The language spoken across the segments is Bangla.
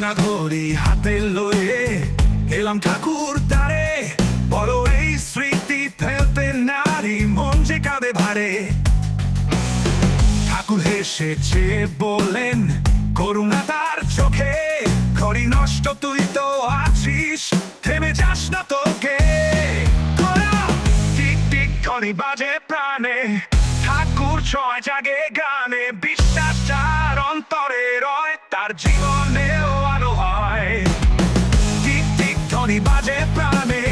ভাঙা ঘড়ি হাতে লয়ে এলাম ঠাকুর দ্বারে, বলো এই স্মৃতি ফেলতে নারী মন যে কাঁদে ভারে। ঠাকুর হেসেছে বলেন করুণা তার চোখে, ঘড়ি নষ্ট তুই তো আছিস, থেমে যাস না তোকে। টিক টিক ঘড়ি বাজে প্রাণে, ঠাকুর ছয় জাগে গানে, বিশ্বাস যার অন্তরে রয় তার জীবনেও আলো হয়। টিক টিক ঘড়ি বাজে প্রাণে,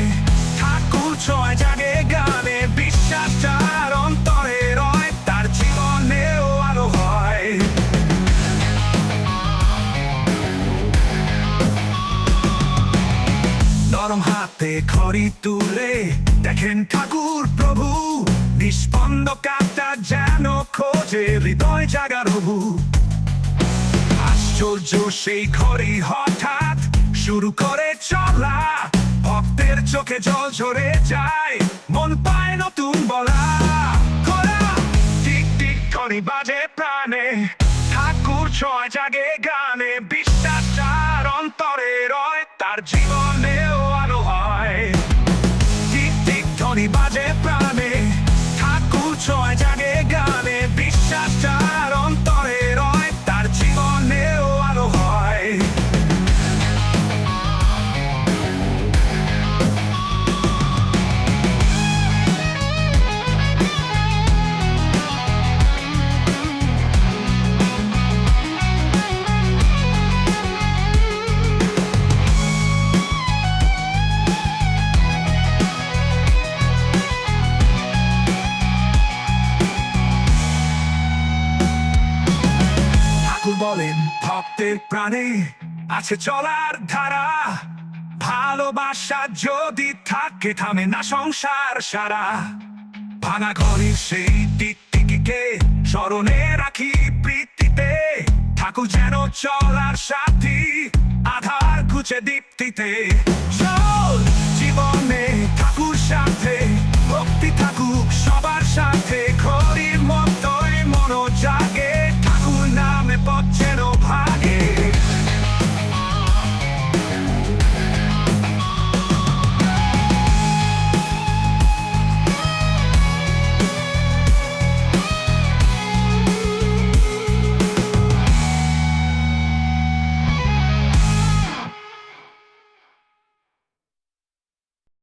ঠাকুর ছয় জাগে গানে, বিশ্বাস যার অন্তরে রয় তার জীবনেও আলো হয়। নরম হাতে ঘড়ি তুলে দেখেন ঠাকুর প্রভু, নিষ্পন্দ কাঁটা যেন খোঁজে হৃদয় জাগার হবু। আশ্চর্য সেই ঘড়ি হঠাৎ শুরু করে চলা, ভক্তের চোখে জল ঝরে যায়, মন পায় নতুন বলা। টিক টিক ঘড়ি বাজে প্রাণে, ঠাকুর ছয় জাগে গানে, বিশ্বাস যার অন্তরে রয় তার জীবনেও আলো হয়। টিক টিক ঘড়ি বাজে প্রাণে, ঠাকুর ছয় জাগে গানে, বিশ্বাস যার অন্তরে রয় তার জীবনেও আলো হয়। বলেন ভক্তের প্রাণে আছে চলার ধারা, ভালোবাসা যদি থাকে থামে না সংসার সারা। ভাঙা ঘড়ির সেই টিকটিকিকে স্মরণে রাখি প্রীতিতে, ঠাকুর যেন চলার সাথী, আধার ঘুচে দীপ্তিতে। চল জীবনে